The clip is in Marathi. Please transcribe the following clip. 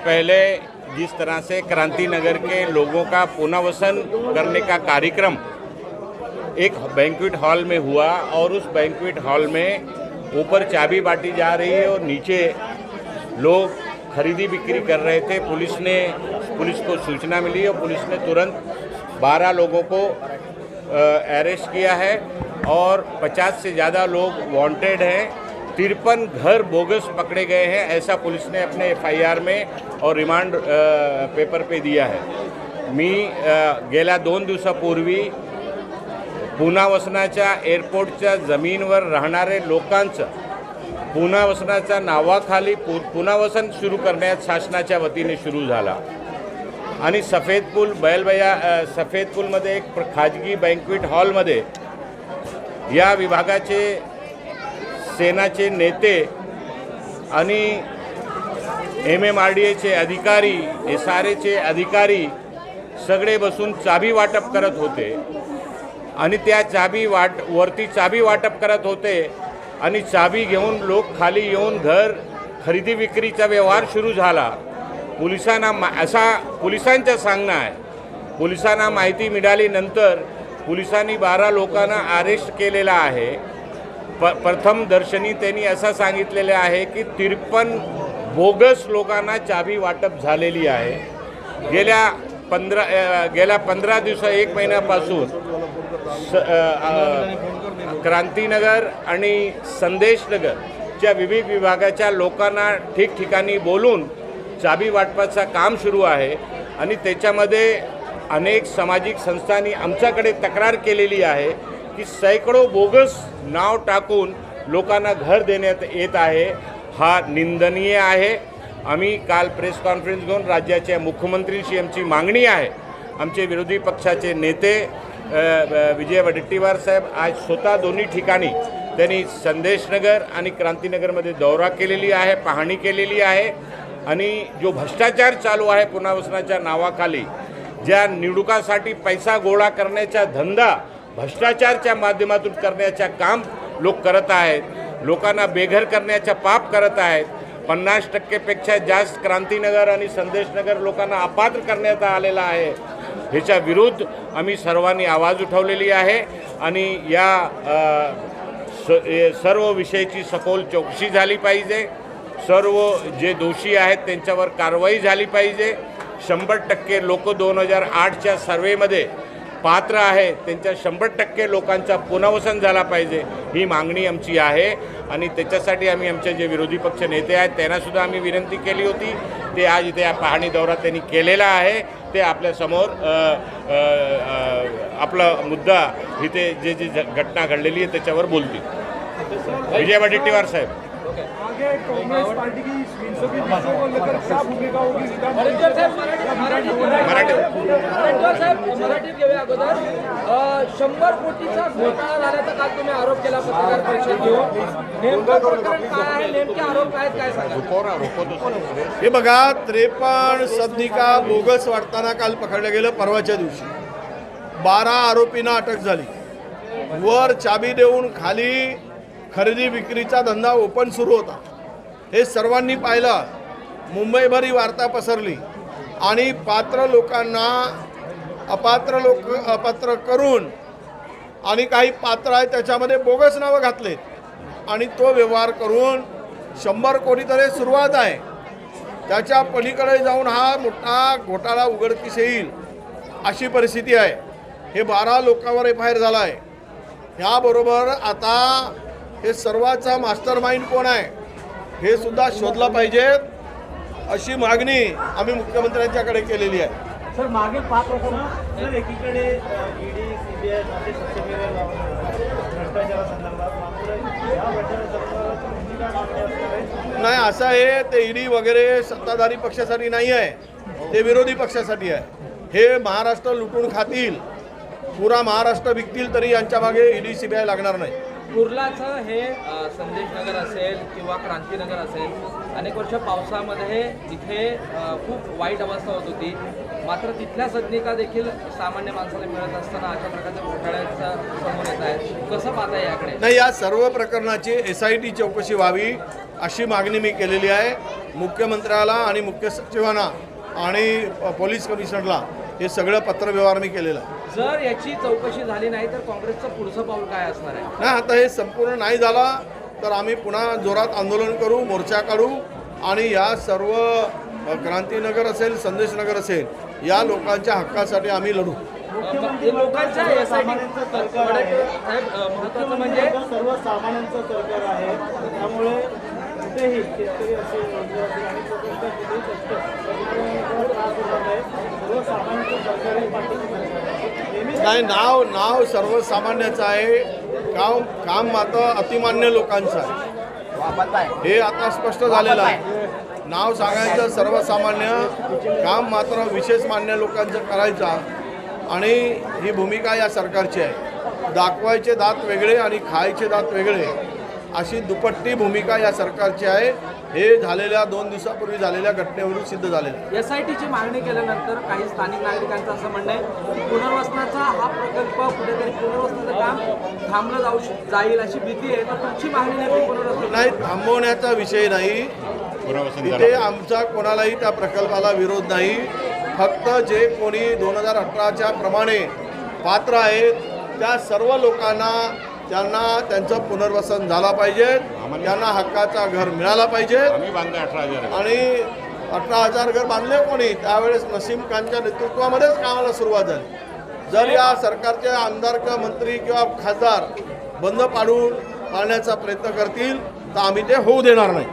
पहले जिस तरह से क्रांति नगर के लोगों का पुनर्वसन करने का कार्यक्रम एक बैंक्वेट हॉल में हुआ और उस बैंक्वेट हॉल में ऊपर चाबी बांटी जा रही है और नीचे लोग खरीदी बिक्री कर रहे थे। पुलिस को सूचना मिली और पुलिस ने तुरंत 12 लोगों को अरेस्ट किया है और 50 से ज़्यादा लोग वांटेड हैं। 53 घर बोगस पकड़े गए हैं, ऐसा पुलिस ने अपने FIR में और रिमांड पेपर पे दिया है। मी गेल्या 2 दिवसापूर्वी पुनर्वसनाच्या एअरपोर्टच्या जमीनवर राहणारे लोकांचं पुनर्वसनाच्या नावाखाली पुनर्वसन सुरू करण्यात शासनाच्या वतीने सुरू झाला आणि सफेद पूलमध्ये एक खाजगी बँक्वेट हॉलमध्ये या विभागाचे सेनाचे नेते आणि MMRDAचे अधिकारी SRAचे अधिकारी सगळे बसून चाबी वाटप करत होते आणि त्या वरती चाबी वाटप करत होते आणि चाबी घेऊन लोक खाली येऊन घर खरेदी विक्रीचा व्यवहार सुरू झाला। पोलिसांचं सांगणं आहे, पोलिसांना माहिती मिळाल्यानंतर पोलिसांनी 12 लोकांना अरेस्ट केलेला आहे। प्रथम दर्शनी त्यांनी असं सांगितलेले आहे की 53 बोगस लोकांना चाबी वाटप झालेली आहे। गेल्या 15 दिवस 1 महिन्यापासून क्रांतीनगर आणि संदेशनगरच्या विविध विभागाच्या लोकांना ठिकठिकाणी बोलून चाबी वाटपाचं काम सुरू आहे आणि त्याच्यामध्ये अनेक सामाजिक संस्थांनी आमच्याकडे तक्रार केलेली आहे की सैकड़ो बोगस नाव टाकून लोकांना घर देण्यात येत आहे। हा निंदनीय आहे। आम्ही काल प्रेस कॉन्फरन्स घेऊन राज्याच्या मुख्यमंत्र्यांशी आमची मागणी आहे। आमचे विरोधी पक्षाचे नेते विजय वडेट्टीवार साहेब आज स्वतः दोन्ही ठिकाणी त्यांनी संदेशनगर आणि क्रांतीनगरमध्ये दौरा केलेली आहे, पाहणी केलेली आहे आणि जो भ्रष्टाचार चालू आहे पुनर्वसनाच्या नावाखाली ज्या निवडणुकांसाठी पैसा गोळा करण्याचा धंदा भ्रष्टाचारच्या माध्यमातून करण्याचा काम लोक करत आहेत, लोकांना बेघर करण्याचा पाप करत आहेत। 50% पेक्षा जास्त क्रांतीनगर आणि संदेशनगर लोकांना अपात्र करण्यात आलेला आहे। ह्याच्या विरुद्ध आम्ही सर्वांनी आवाज उठवलेली आहे आणि या सर्व विषयाची सखोल चौकशी झाली पाहिजे। सर्व जे दोषी आहेत त्यांच्यावर कारवाई झाली पाहिजे। 100% लोक 2008च्या सर्वेमध्ये पात्र आहे, त्यांच्या 100% लोकांचा पुनर्वसन झाला पाहिजे ही मागणी आमची आहे आणि त्याच्यासाठी आम्ही आमचे जे विरोधी पक्ष नेते आहेत त्यांना सुद्धा आम्ही विनंती केली होती। ते आज इथे पाहणी दौरा त्यांनी केलेला आहे, ते आपल्या समोर आपला मुद्दा इथे जे घटना घडलेली आहे त्याच्यावर बोलतील। विजय वडेट्टीवार साहेब आगे कांग्रेस पार्टी की विंशों को लेकर क्या भूमिका होगी? मराठीत घेऊया अगोदर 100 कोटीचा घोटाळा झाल्याचा काल तुम्ही आरोप केला पत्रकार परिषद घेऊन, नेमकं प्रकरण काय आहे, नेमके आरोप काय काय सांगा? हे बघा 53 सदनिका बोगस वाटताना काल पकडलं गेलं। परवाच्या दिवशी 12 आरोपींना अटक झाली। वर चाबी देऊन खाली खरेदी विक्रीचा धंदा ओपन सुरू होता, हे सर्वांनी पाहिलं। मुंबईभर ही वार्ता पसरली आणि पात्र लोकांना अपात्र करून आणि काही पात्र आहे त्याच्यामध्ये बोगस नावं घातलेत आणि तो व्यवहार करून 100 कोटी तरी सुरुवात आहे, त्याच्या पलीकडे जाऊन हा मोठा घोटाळा उघडकीस येईल अशी परिस्थिती आहे। हे 12 लोकांवर FIR झाला आहे। ह्याबरोबर आता हे सर्वाचा मास्टरमाइंड कोण आहे हे सुद्धा शोधला पाहिजे अशी मागणी आम्ही मुख्यमंत्र्यांच्याकडे केलेली आहे। सर मागील 5 वर्षांपासून एकीकडे ईडी CBI मध्ये नाही असं आहे, ते ईडी वगैरे सत्ताधारी पक्षासाठी नाही आहे, ते विरोधी पक्षासाठी आहे। हे महाराष्ट्र लुटून खातील, पुरा महाराष्ट्र विकतील तरी यांच्या मागे ईडी CBI लागणार नाही। कुर्लाचं हे संदेशनगर असेल किंवा क्रांतीनगर असेल, अनेक वर्ष पावसामध्ये तिथे खूप वाईट अवस्था होत होती, मात्र तिथल्या सदनिका देखील सामान्य माणसाला मिळत असताना अशा प्रकारच्या घोटाळ्यांचा समोर येत आहे। कसं पाहता याकडे? नाही, या सर्व प्रकरणाची SIT चौकशी व्हावी, अशी मागणी मी केलेली आहे मुख्यमंत्र्याला आणि मुख्य सचिवांना आणि पोलीस कमिशनरला हे सगळं पत्रव्यवहार मी केलेला आहे. जर याची चौकशी झाली नाही तर काँग्रेसचं पुढचं पाऊल काय असणार आहे? नाही, आता हे संपूर्ण नाही झाला तर आम्ही पुन्हा जोरात आंदोलन करू, मोर्चा काढू आणि या सर्व क्रांतीनगर असेल, संदेशनगर असेल या लोकांच्या हक्कासाठी आम्ही लढू. लोकांच्या सर्वसामान्यांचं सरकार आहे. महत्वाचं म्हणजे सर्वसामान्यांचं सरकार आहे. त्यामुळे कुठेही शेतकरी असेल, मजूर असेल आणि लोकांच्या कुठेही कष्ट करणाऱ्यांवर त्रास होणार नाही. सर्वसामान्यांचं सरकार आहे, पाठीशी सरकार आहे. नेहमीच नाही, नाव सर्वसामान्याचं आहे, काम मात्र अतिमान्य लोकांचं आहे. हे आता स्पष्ट झालेलं आहे. नाव सांगायचं सर्वसामान्य, काम मात्र विशेष मान्य लोकांचं करायचं आणि ही भूमिका या सरकारची आहे. दाखवायचे दात वेगळे आणि खायचे दात वेगळे अशी दुपट्टी भूमिका या सरकारची आहे. हे झालेल्या 2 दिवसापूर्वी झालेल्या घटनेवरून सिद्ध झालेलं आहे. SITची मागणी केल्यानंतर काही स्थानिक नागरिकांचं असं म्हणणं आहे की पुनर्वसनाचा हा प्रकल्प कुठेतरी पुनर्वसनाचं काम थांबलं जाईल अशी भीती आहे. तर तुमची मागणी नाही पुनर्वसन नाही, थांबवण्याचा विषय नाही. तिथे आमचा कोणालाही त्या प्रकल्पाला विरोध नाही. फक्त जे कोणी 2018च्या प्रमाणे पात्र आहेत त्या सर्व लोकांना त्यांना त्यांचं पुनर्वसन झालं पाहिजे, त्यांना हक्काचा घर मिळाला पाहिजे. आणि 18,000 घर बांधले कोणी त्यावेळेस नसीम खानच्या नेतृत्वामध्येच कामाला सुरुवात झाली. जर या सरकारचे आमदार किंवा मंत्री किंवा खासदार बंद पाडण्याचा प्रयत्न करतील तर आम्ही ते होऊ देणार नाही.